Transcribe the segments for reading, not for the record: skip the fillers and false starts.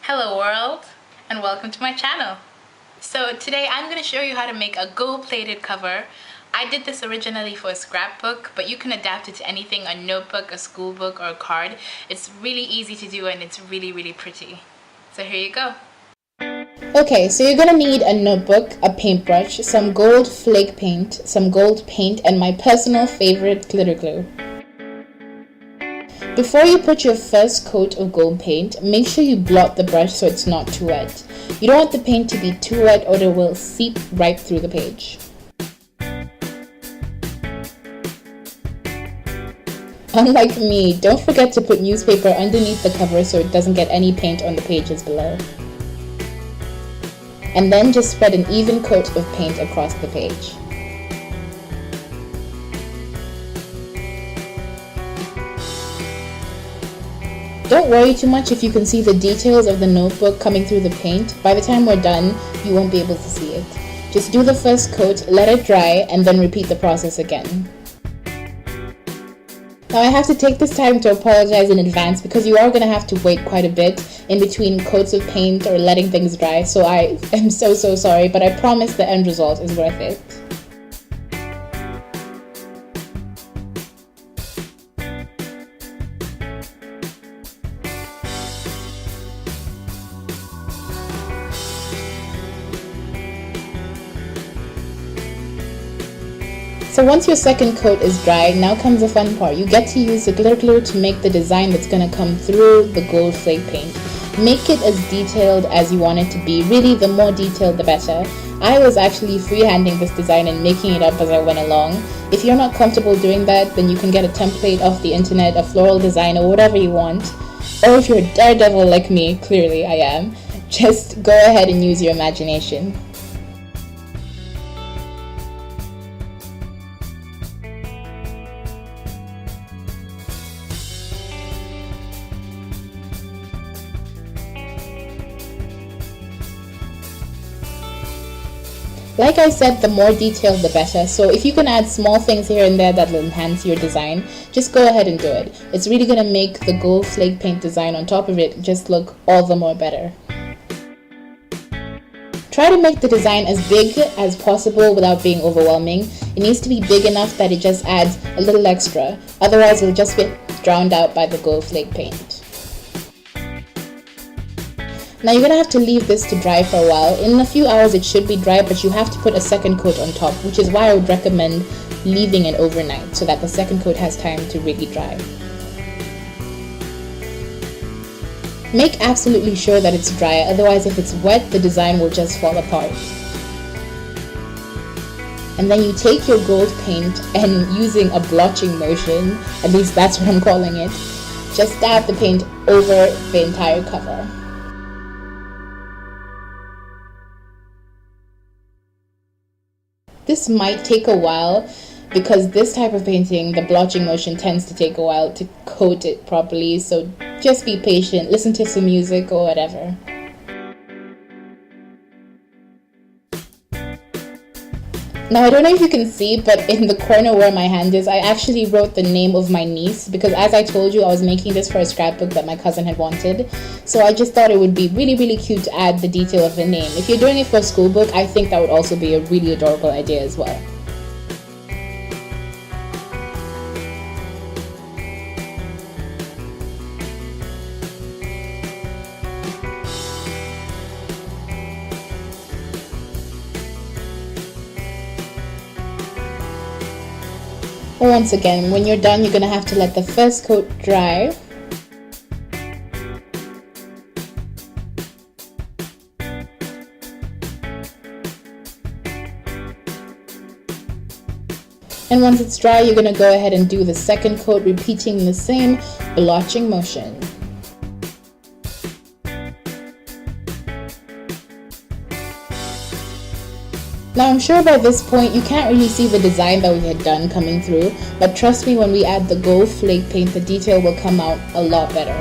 Hello world, and welcome to my channel. So today I'm going to show you how to make a gold-plated cover. I did this originally for a scrapbook, but you can adapt it to anything, a notebook, a school book, or a card. It's really easy to do and it's really pretty. So here you go. Okay, so you're gonna need a notebook, a paintbrush, some gold flake paint, some gold paint, and my personal favorite, glitter glue. Before you put your first coat of gold paint, make sure you blot the brush so it's not too wet. You don't want the paint to be too wet or it will seep right through the page. Unlike me, don't forget to put newspaper underneath the cover so it doesn't get any paint on the pages below. And then just spread an even coat of paint across the page. Don't worry too much if you can see the details of the notebook coming through the paint. By the time we're done, you won't be able to see it. Just do the first coat, let it dry, and then repeat the process again. Now I have to take this time to apologize in advance because you are going to have to wait quite a bit in between coats of paint or letting things dry, so I am so sorry, but I promise the end result is worth it. So once your second coat is dry, now comes the fun part. You get to use the glitter glue to make the design that's going to come through the gold flake paint. Make it as detailed as you want it to be. Really, the more detailed the better. I was actually freehanding this design and making it up as I went along. If you're not comfortable doing that, then you can get a template off the internet, a floral design, or whatever you want. Or if you're a daredevil like me, clearly I am, just go ahead and use your imagination. Like I said, the more detailed the better, so if you can add small things here and there that will enhance your design, just go ahead and do it. It's really going to make the gold flake paint design on top of it just look all the more better. Try to make the design as big as possible without being overwhelming. It needs to be big enough that it just adds a little extra, otherwise it'll just get drowned out by the gold flake paint. Now you're going to have to leave this to dry for a while. In a few hours it should be dry, but you have to put a second coat on top, which is why I would recommend leaving it overnight so that the second coat has time to really dry. Make absolutely sure that it's dry, otherwise if it's wet, the design will just fall apart. And then you take your gold paint and using a blotching motion, at least that's what I'm calling it, just dab the paint over the entire cover. This might take a while because this type of painting, the blotching motion tends to take a while to coat it properly, so just be patient, listen to some music or whatever. Now I don't know if you can see, but in the corner where my hand is, I actually wrote the name of my niece because as I told you, I was making this for a scrapbook that my cousin had wanted. So I just thought it would be really cute to add the detail of the name. If you're doing it for a school book, I think that would also be a really adorable idea as well. Once again, when you're done, you're going to have to let the first coat dry. And once it's dry, you're going to go ahead and do the second coat, repeating the same blotching motion. Now I'm sure by this point you can't really see the design that we had done coming through, but trust me, when we add the gold flake paint, the detail will come out a lot better.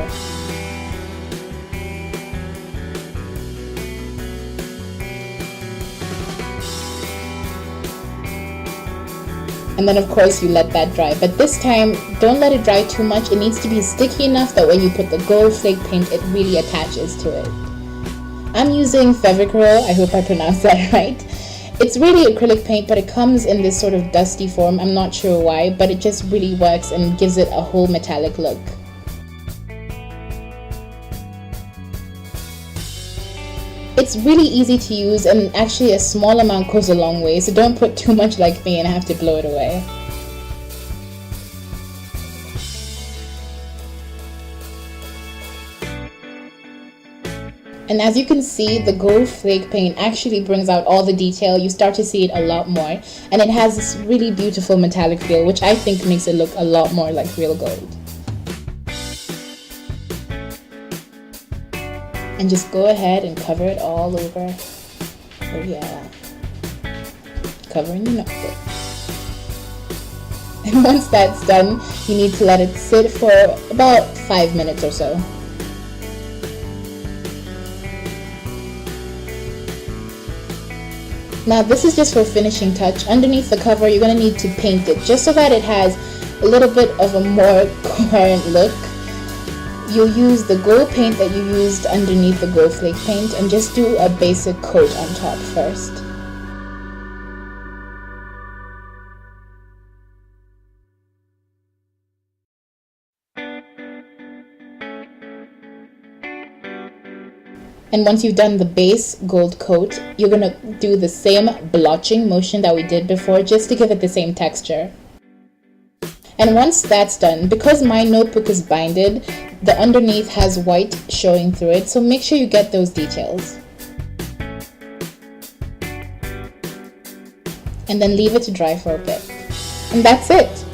And then of course you let that dry, but this time don't let it dry too much. It needs to be sticky enough that when you put the gold flake paint, it really attaches to it. I'm using Fevicryl, I hope I pronounced that right. It's really acrylic paint, but it comes in this sort of dusty form. I'm not sure why, but it just really works and gives it a whole metallic look. It's really easy to use, and actually a small amount goes a long way, so don't put too much like me and have to blow it away. And as you can see, the gold flake paint actually brings out all the detail. You start to see it a lot more, and it has this really beautiful metallic feel, which I think makes it look a lot more like real gold. And just go ahead and cover it all over. Oh yeah, covering your notebook. And once that's done, you need to let it sit for about 5 minutes or so. Now this is just for finishing touch. Underneath the cover, you're going to need to paint it just so that it has a little bit of a more coherent look. You'll use the gold paint that you used underneath the gold flake paint and just do a basic coat on top first. And once you've done the base gold coat, you're going to do the same blotching motion that we did before, just to give it the same texture. And once that's done, because my notebook is binded, the underneath has white showing through it, so make sure you get those details. And then leave it to dry for a bit. And that's it!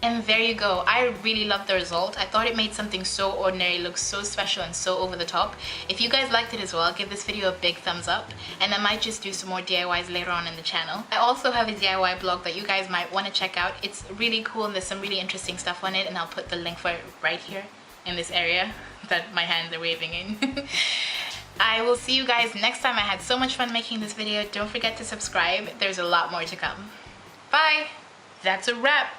And there you go. I really love the result. I thought it made something so ordinary look so special and so over the top. If you guys liked it as well, give this video a big thumbs up, and I might just do some more DIYs later on in the channel. I also have a DIY blog that you guys might want to check out. It's really cool and there's some really interesting stuff on it, and I'll put the link for it right here in this area that my hands are waving in. I will see you guys next time. I had so much fun making this video. Don't forget to subscribe. There's a lot more to come. Bye! That's a wrap!